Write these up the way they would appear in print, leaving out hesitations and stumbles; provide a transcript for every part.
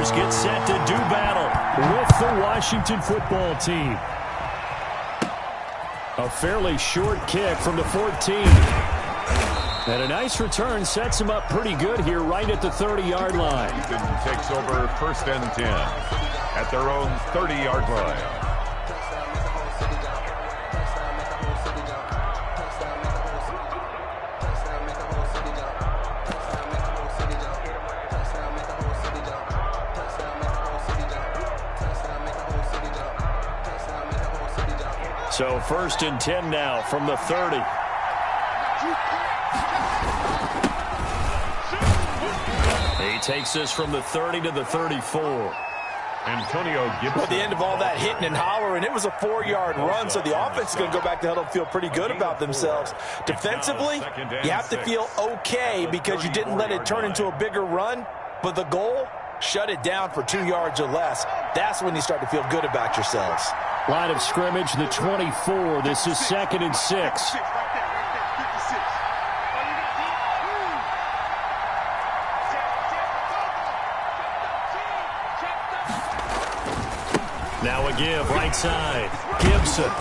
Niners get set to do battle with the Washington football team. A fairly short kick from the 14. And a nice return sets him up pretty good here right at the 30-yard line. Washington takes over 1st and 10 at their own 30-yard line. So 1st and 10 now from the 30. He takes this from the 30 to the 34. Antonio Gibson. At the end of all that hitting and hollering, it was a 4-yard run, so the offense is going to go back to huddle and feel pretty good about themselves. Defensively, you have to feel okay because you didn't let it turn into a bigger run, but the goal, shut it down for 2 yards or less. That's when you start to feel good about yourselves. Line of scrimmage, the 24. This is 2nd and 6. Now a give, right side. Gibson.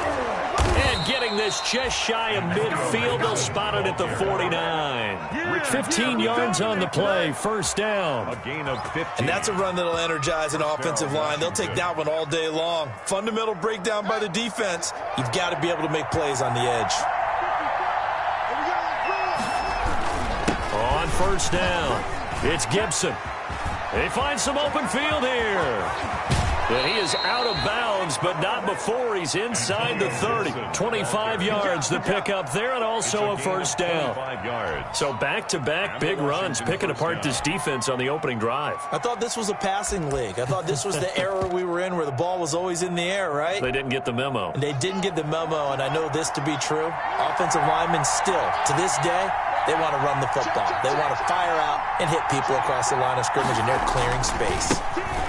And getting this just shy of midfield. They'll spot it at the 49. 15 yards on the play. 1st down. A gain of 15. And that's a run that'll energize an offensive line. They'll take that one all day long. Fundamental breakdown by the defense. You've got to be able to make plays on the edge. On 1st down, it's Gibson. They find some open field here. And he is out of bounds, but not before he's inside the 30. 25 yards the pickup there, and also a 1st down. So back-to-back big runs, picking apart this defense on the opening drive. I thought this was a passing league. I thought this was the era we were in where the ball was always in the air, right? They didn't get the memo. And they didn't get the memo, and I know this to be true. Offensive linemen still, to this day, they want to run the football. They want to fire out and hit people across the line of scrimmage, and they're clearing space.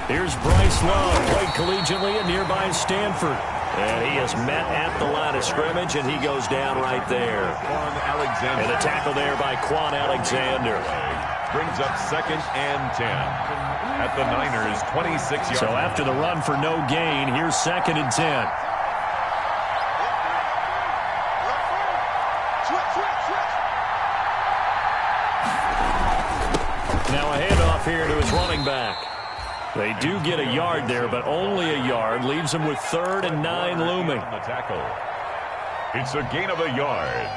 Here's Bryce Love, played collegiately at nearby Stanford. And he is met at the line of scrimmage, and he goes down right there. And a tackle there by Quan Alexander. Brings up 2nd and 10 at the Niners' 26-yard. So after the run for no gain, here's 2nd and 10. Now a handoff here to his running back. They do get a yard there, but only a yard. Leaves them with 3rd and 9 looming. The tackle. It's a gain of a yard.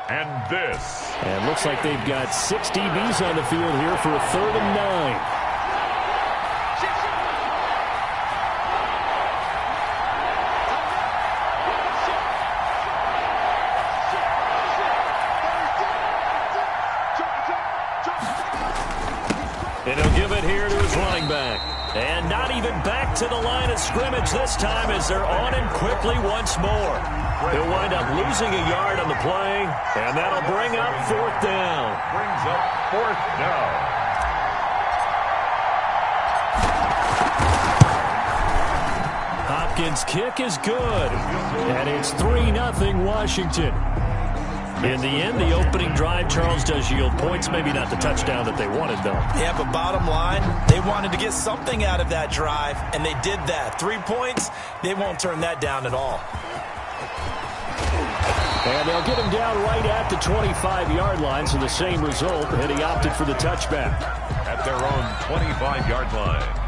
And this. And looks like they've got 6 DBs on the field here for a 3rd and 9. And he'll give it here to his running back. And not even back to the line of scrimmage this time as they're on him quickly once more. He'll wind up losing a yard on the play, and that'll bring up 4th down. Brings up 4th down. Hopkins' kick is good. And it's 3-0 Washington. In the end, the opening drive, Charles, does yield points. Maybe not the touchdown that they wanted, though. Yeah, but bottom line, they wanted to get something out of that drive, and they did that. 3 points, they won't turn that down at all. And they'll get him down right at the 25-yard line, so the same result, and he opted for the touchback. At their own 25-yard line.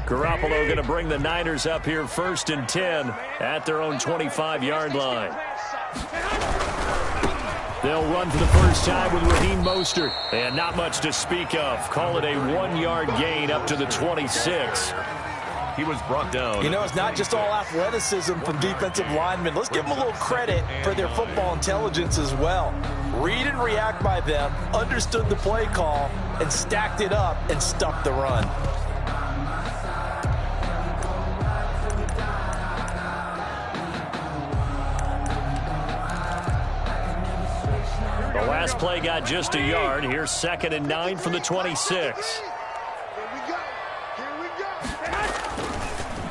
Garoppolo going to bring the Niners up here 1st and 10 at their own 25-yard line. They'll run for the first time with Raheem Mostert. And not much to speak of. Call it a 1-yard gain up to the 26. He was brought down. You know, it's not just all athleticism from defensive linemen. Let's give them a little credit for their football intelligence as well. Read and react by them, understood the play call, and stacked it up and stuffed the run. The The last play got just a yard. Here's 2nd and 9 from the 26.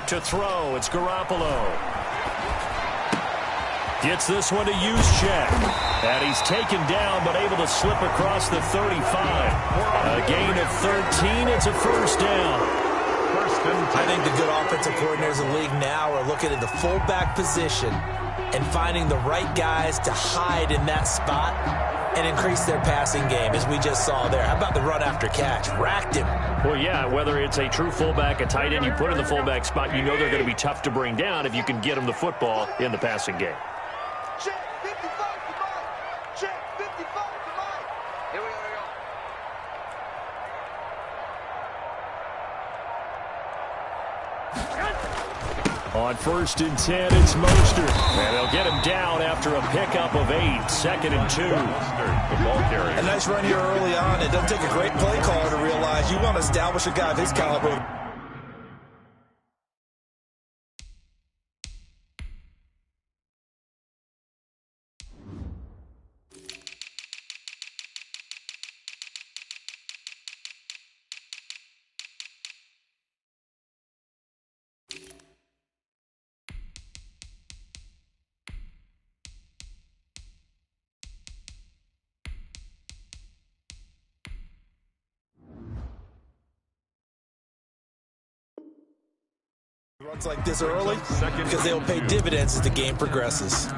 To throw, it's Garoppolo. Gets this one to Juszczyk. And he's taken down, but able to slip across the 35. A gain of 13. It's a first down. I think the good offensive coordinators in the league now are looking at the fullback position and finding the right guys to hide in that spot and increase their passing game, as we just saw there. How about the run after catch? Racked him. Well, yeah, whether it's a true fullback, a tight end you put in the fullback spot, you know they're going to be tough to bring down if you can get them the football in the passing game. Check 55 to Mike. Check 55 to Mike. Here we go. On 1st and 10, it's Mostert. And they'll get him down after a pickup of 8. 2nd and 2. The ball carrier. A nice run here early on. It doesn't take a great play caller to realize you want to establish a guy of his caliber. Runs like this early because they'll pay dividends as the game progresses.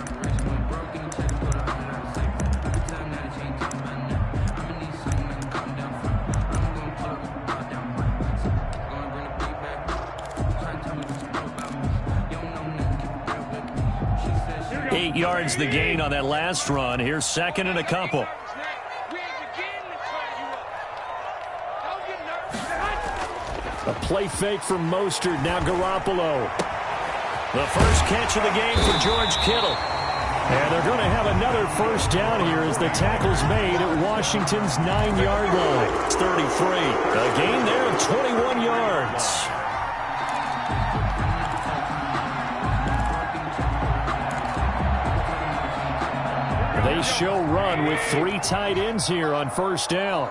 Eight yards the gain on that last run. Here's 2nd and a couple. A play fake from Mostert. Now Garoppolo. The first catch of the game for George Kittle. And they're going to have another first down here as the tackle's made at Washington's 9-yard line. It's 33. A gain there of 21 yards. They show run with 3 tight ends here on first down.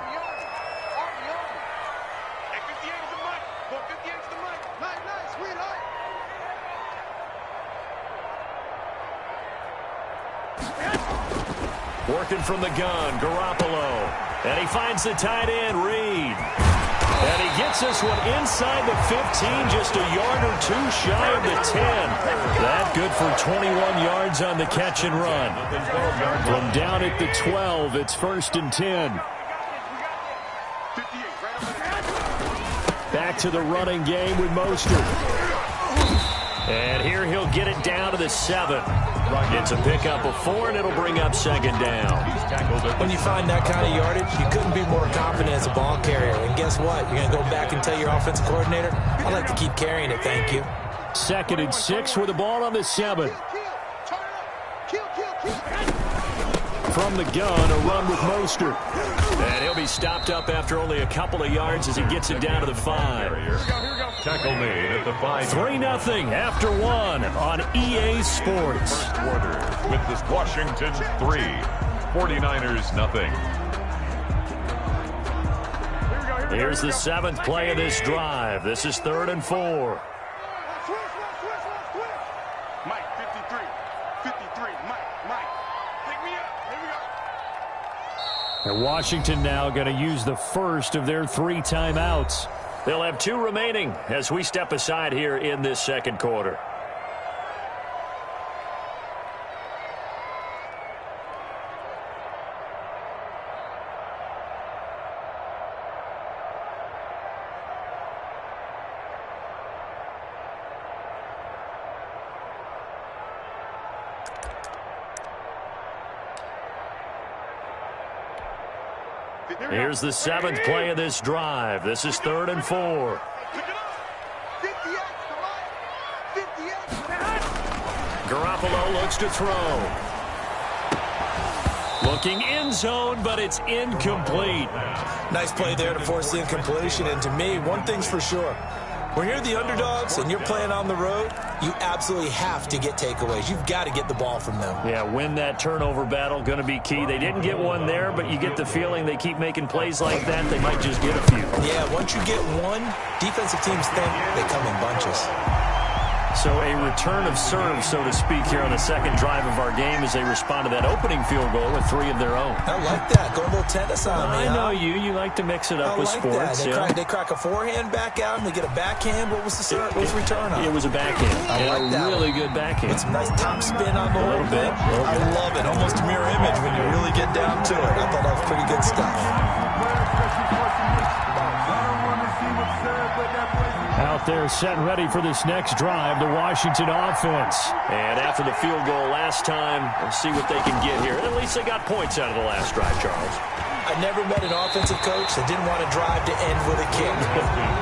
Working from the gun, Garoppolo. And he finds the tight end, Reed. And he gets this one inside the 15, just a yard or 2 shy of the 10. That good for 21 yards on the catch and run. From down at the 12, it's 1st and 10. Back to the running game with Mostert. And here he'll get it down to the 7. It's a pickup of 4, and it'll bring up 2nd down. When you find that kind of yardage, you couldn't be more confident as a ball carrier. And guess what? You're going to go back and tell your offensive coordinator, I'd like to keep carrying it, thank you. 2nd and 6 with the ball on the 7. From the gun, a run with Mostert. And he'll be stopped up after only a couple of yards as he gets it down to the 5. Tackle made at the 5. 3-0 after 1 on EA Sports. First quarter with this Washington 3, 49ers 0. Here's the 7th play of this drive. This is 3rd and 4. Mike, 53. 53. Mike. Pick me up. Here we go. And Washington now going to use the first of their 3 timeouts. They'll have 2 remaining as we step aside here in this 2nd quarter. Here's the 7th play of this drive. This is 3rd and 4. Garoppolo looks to throw. Looking end zone, but it's incomplete. Nice play there to force the incompletion. And to me, one thing's for sure. When you're the underdogs and you're playing on the road, you absolutely have to get takeaways. You've got to get the ball from them. Yeah, win that turnover battle, going to be key. They didn't get one there, but you get the feeling they keep making plays like that, they might just get a few. Yeah, once you get one, defensive teams think they come in bunches. So a return of serve, so to speak, here on the second drive of our game as they respond to that opening field goal with 3 of their own. I like that. Go a little tennis on me. I know you. You like to mix it up with sports. They crack a forehand back out and they get a backhand. What was the serve? What was the return on? It was a backhand. I like that. Really good backhand. With some nice top spin on the whole thing. I love it. Almost a mirror image when you really get down to it. I thought that was pretty good stuff. Out there set and ready for this next drive, the Washington offense. And after the field goal last time, we'll see what they can get here. At least they got points out of the last drive, Charles. I never met an offensive coach that didn't want to drive to end with a kick.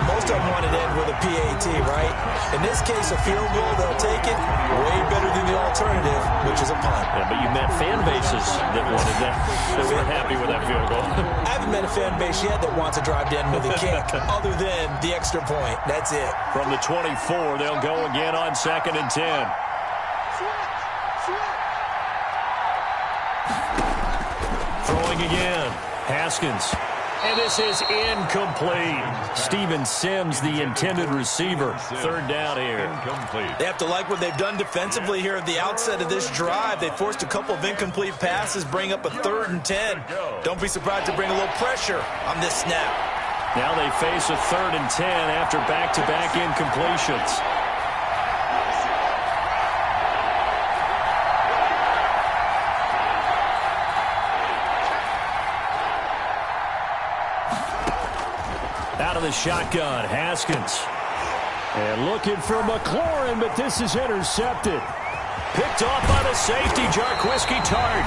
Most of them wanted to end with a PAT, right? In this case, a field goal, they'll take it. Way better than the alternative, which is a punt. Yeah, but you met fan bases that wanted that, that weren't happy with that field goal. I haven't met a fan base yet that wants to drive to end with a kick, other than the extra point. That's it. From the 24, they'll go again on 2nd and 10. Throwing again. Haskins. And this is incomplete. Steven Sims, the intended receiver. 3rd down here. Incomplete. They have to like what they've done defensively here at the outset of this drive. They forced a couple of incomplete passes, bring up a 3rd and 10. Don't be surprised to bring a little pressure on this snap. Now they face a 3rd and 10 after back-to-back incompletions. Out of the shotgun, Haskins. And looking for McLaurin, but this is intercepted. Picked off by the safety, Jarquiski Tart.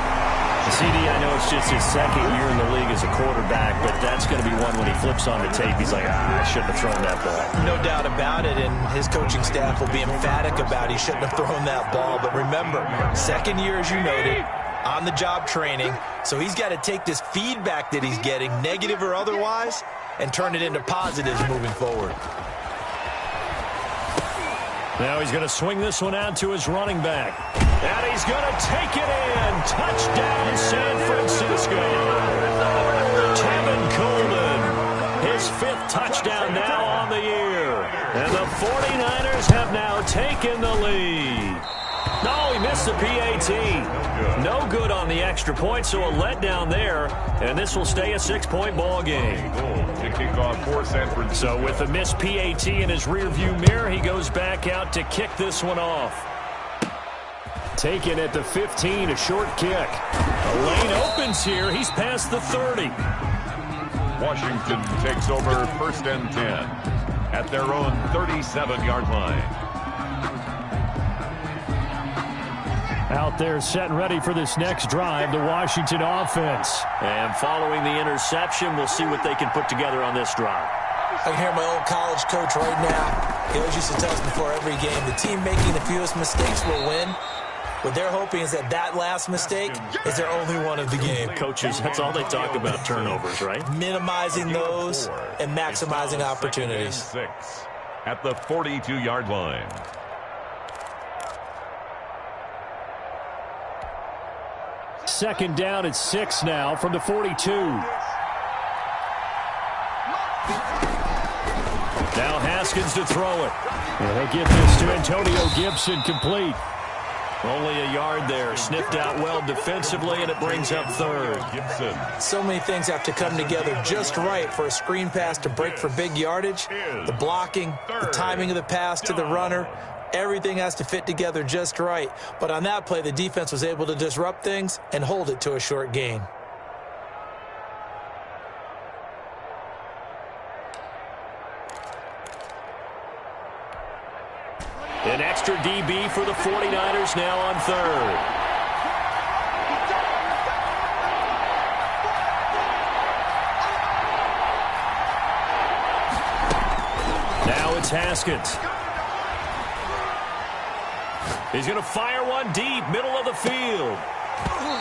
CD, I know it's just his 2nd year in the league as a quarterback, but that's going to be one when he flips on the tape. He's like, I shouldn't have thrown that ball. No doubt about it, and his coaching staff will be emphatic about he shouldn't have thrown that ball. But remember, 2nd year, as you noted, on-the-job training, so he's got to take this feedback that he's getting, negative or otherwise, and turn it into positives moving forward. Now he's going to swing this one out to his running back. And he's going to take it in. Touchdown, San Francisco. Tevin Coleman, his 5th touchdown now on the year. And the 49ers have now taken the lead. No, he missed the PAT. No good on the extra point, so a letdown there. And this will stay a 6-point ball game. To kick off for San Francisco. So with the missed PAT in his rearview mirror, he goes back out to kick this one off. Taken at the 15, a short kick. The lane opens here. He's past the 30. Washington takes over 1st and 10 at their own 37-yard line. Out there set and ready for this next drive, the Washington offense. And following the interception, we'll see what they can put together on this drive. I can hear my old college coach right now. He always used to tell us before every game, the team making the fewest mistakes will win. What they're hoping is that that last mistake is their only one of the game. Coaches, that's all they talk about, turnovers, right? Minimizing those and maximizing opportunities. 6 at the 42-yard line. Second down at 6 now from the 42. Now Haskins to throw it. And he'll get this to Antonio Gibson, complete. Only a yard there. Sniffed out well defensively, and it brings up 3rd. Gibson. So many things have to come together just right for a screen pass to break for big yardage. The blocking, the timing of the pass to the runner, everything has to fit together just right. But on that play, the defense was able to disrupt things and hold it to a short gain. An extra DB for the 49ers now on 3rd. Now it's Haskins. He's going to fire one deep, middle of the field.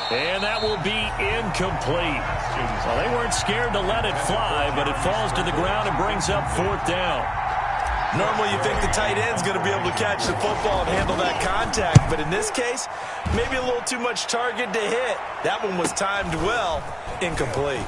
And that will be incomplete. Well, they weren't scared to let it fly, but it falls to the ground and brings up 4th down. Normally you think the tight end's going to be able to catch the football and handle that contact, but in this case, maybe a little too much target to hit. That one was timed well, incomplete.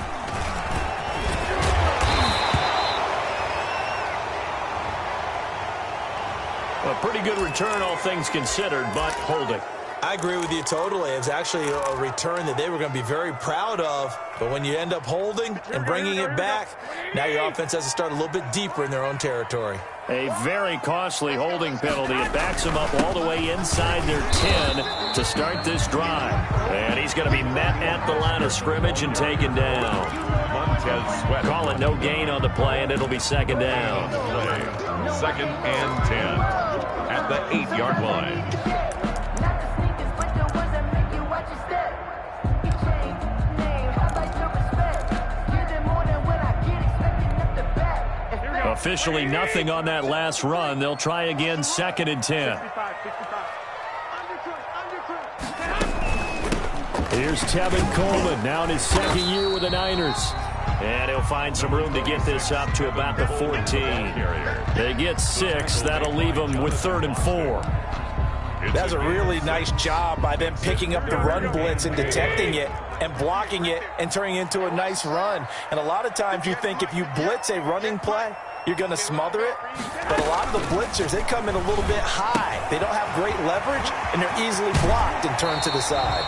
A pretty good return, all things considered, but holding. I agree with you totally. It's actually a return that they were going to be very proud of. But when you end up holding and bringing it back, now your offense has to start a little bit deeper in their own territory. A very costly holding penalty. It backs them up all the way inside their 10 to start this drive. And he's going to be met at the line of scrimmage and taken down. Call it no gain on the play, and it'll be second down. Second and 10 at the 8-yard line. Officially nothing on that last run. They'll try again, second and 10. Here's Tevin Coleman, now in his second year with the Niners. And he'll find some room to get this up to about the 14. They get 6. That'll leave them with 3rd and 4. That's a really nice job by them picking up the run blitz and detecting it and blocking it and turning it into a nice run. And a lot of times you think if you blitz a running play, you're going to smother it. But a lot of the blitzers, they come in a little bit high. They don't have great leverage, and they're easily blocked and turned to the side.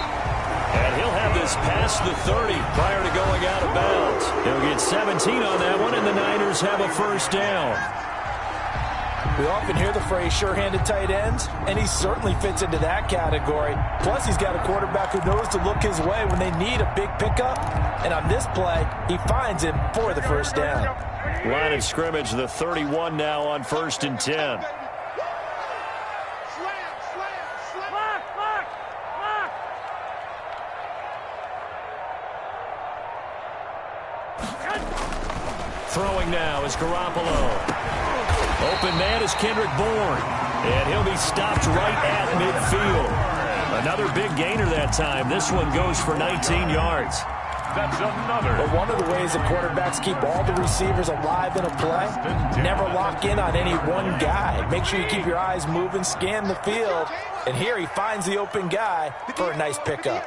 And he'll have this past the 30 prior to going out of bounds. He'll get 17 on that one, and the Niners have a first down. We often hear the phrase sure-handed tight ends, and he certainly fits into that category. Plus, he's got a quarterback who knows to look his way when they need a big pickup. And on this play, he finds him for the first down. Line of scrimmage, the 31 now on 1st and 10. Throwing now is Garoppolo. Open man is Kendrick Bourne. And he'll be stopped right at midfield. Another big gainer that time. This one goes for 19 yards. That's another. But one of the ways the quarterbacks keep all the receivers alive in a play, never lock in on any one guy. Make sure you keep your eyes moving, scan the field. And here he finds the open guy for a nice pickup.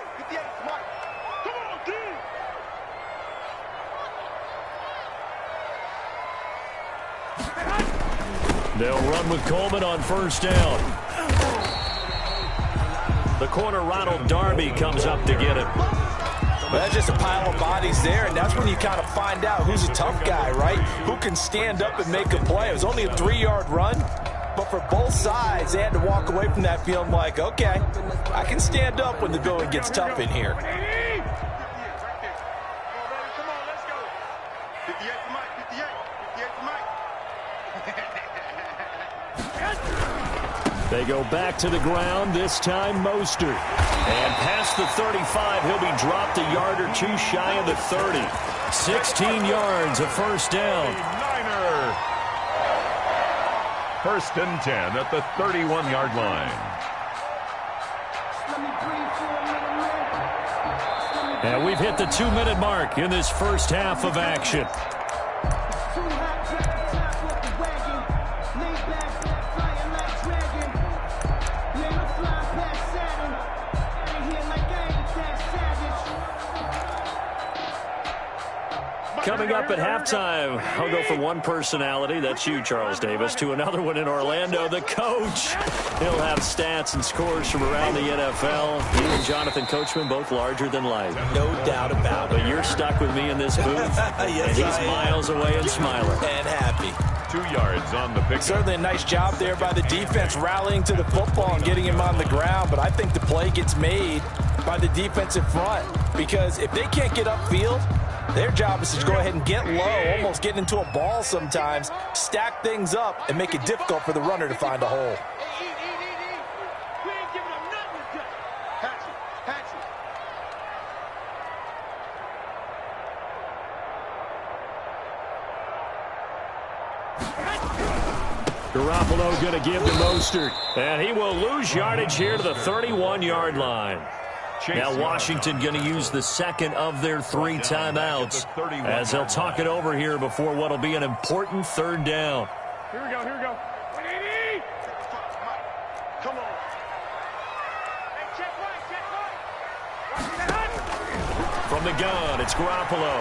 They'll run with Coleman on first down. The corner, Ronald Darby, comes up to get him. Well, that's just a pile of bodies there, and that's when you kind of find out who's a tough guy, right? Who can stand up and make a play. It was only a 3-yard run, but for both sides, they had to walk away from that feeling like, okay, I can stand up when the going gets tough in here. They go back to the ground, this time Mostert. And past the 35, he'll be dropped a yard or two shy of the 30. 16 yards, a first down. Niner. First and 10 at the 31-yard line. And we've hit the 2-minute mark in this first half of action. Coming up at halftime, I'll go from one personality, that's you, Charles Davis, to another one in Orlando, the coach. He'll have stats and scores from around the NFL. He and Jonathan Coachman, both larger than life. No doubt about it. But you're stuck with me in this booth, yes, and he's miles away and smiling. And happy. 2 yards on the pick. Certainly a nice job there by the defense rallying to the football and getting him on the ground, but I think the play gets made by the defensive front because if they can't get upfield, their job is to go ahead and get low, almost get into a ball sometimes, stack things up, and make it difficult for the runner to find a hole. Garoppolo going to give to Mostert, and he will lose yardage here to the 31-yard line. Now Washington going to use the second of their 3 timeouts as they'll talk it over here before what will be an important third down. Here we go. 180. Come on. Hey, check one. From the gun, it's Garoppolo.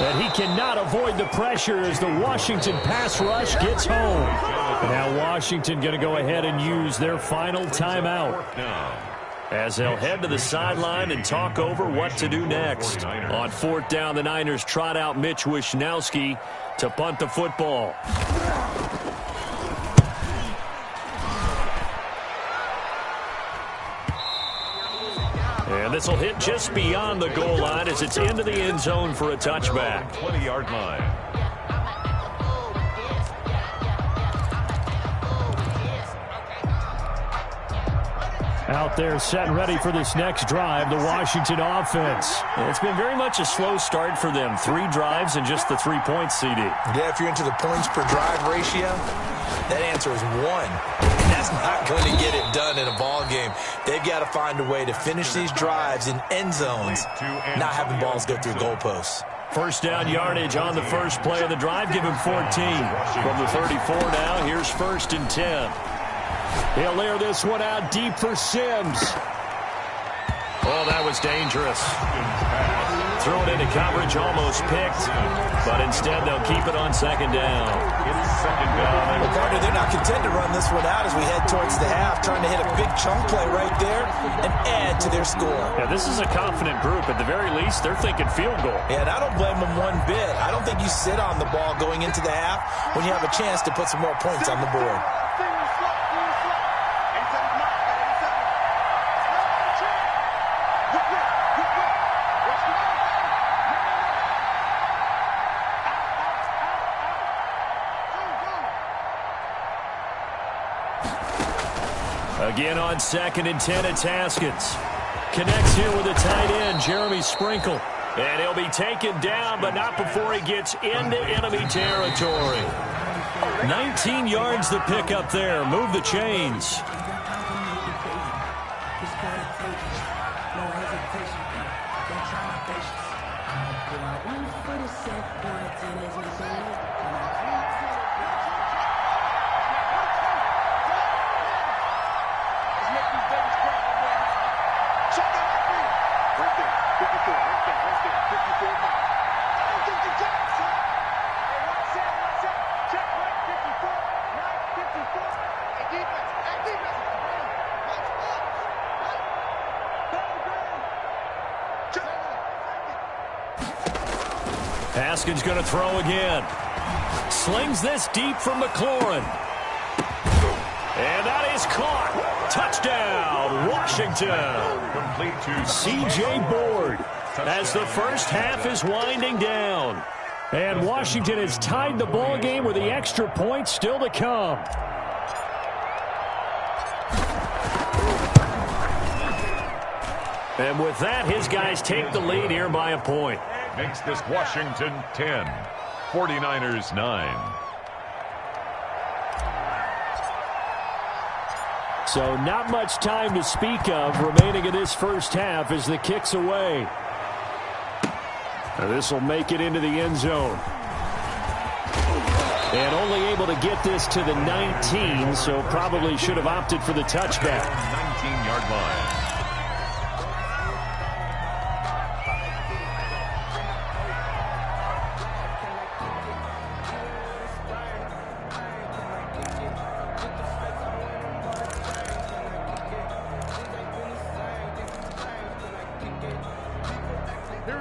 And he cannot avoid the pressure as the Washington pass rush gets home. Now Washington going to go ahead and use their final timeout, as they'll head to the sideline and talk over what to do next. On fourth down, the Niners trot out Mitch Wishnowsky to punt the football. And this will hit just beyond the goal line as it's into the end zone for a touchback. 20-yard line. Out there set and ready for this next drive, the Washington offense. It's been very much a slow start for them. 3 drives and just the 3 points, CD. Yeah, if you're into the points per drive ratio, that answer is 1. That's not going to get it done in a ball game. They've got to find a way to finish these drives in end zones, not having balls go through goalposts. First down yardage on the first play of the drive. Give him 14. From the 34 now, here's 1st and 10. He'll layer this one out deep for Sims. Oh, that was dangerous. Throw it into coverage, almost picked, but instead they'll keep it on 2nd down. Well, partner, they're not content to run this one out as we head towards the half, trying to hit a big chunk play right there and add to their score. Yeah, this is a confident group. At the very least, they're thinking field goal. Yeah, and I don't blame them one bit. I don't think you sit on the ball going into the half when you have a chance to put some more points on the board. Again on 2nd and 10 at Taskins. Connects here with a tight end, Jeremy Sprinkle. And he'll be taken down, but not before he gets into enemy territory. 19 yards to pick up there. Move the chains. Haskins going to throw again. Slings this deep from McLaurin. And that is caught. Touchdown, Washington. Complete to C.J. Board as the first half is winding down. And Washington has tied the ball game with the extra point still to come. And with that, his guys take the lead here by a point. Makes this Washington 10, 49ers 9. So not much time to speak of remaining in this first half as the kick's away. This will make it into the end zone. And only able to get this to the 19, so probably should have opted for the touchback. 19-yard line.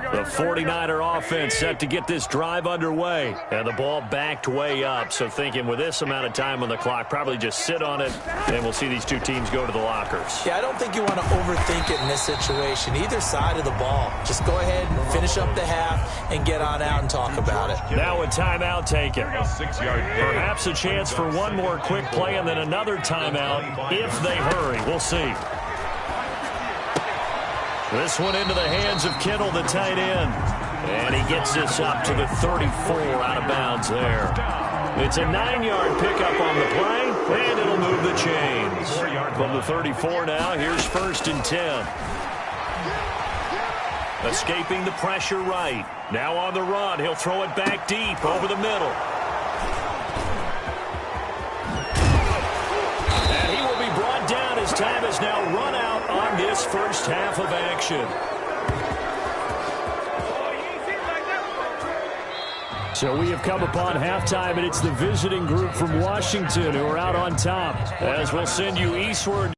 The 49er offense set to get this drive underway. And the ball backed way up. So thinking with this amount of time on the clock, probably just sit on it, and we'll see these two teams go to the lockers. Yeah, I don't think you want to overthink it in this situation. Either side of the ball. Just go ahead and finish up the half and get on out and talk about it. Now a timeout taken. 6-yard Perhaps a chance for one more quick play and then another timeout if they hurry. We'll see. This one into the hands of Kittle, the tight end. And he gets this up to the 34 out of bounds there. It's a 9-yard pickup on the play, and it'll move the chains. From the 34 now, here's 1st and 10. Escaping the pressure right. Now on the run, he'll throw it back deep over the middle. has now run out on this first half of action. So we have come upon halftime, and it's the visiting group from Washington who are out on top, as we'll send you eastward.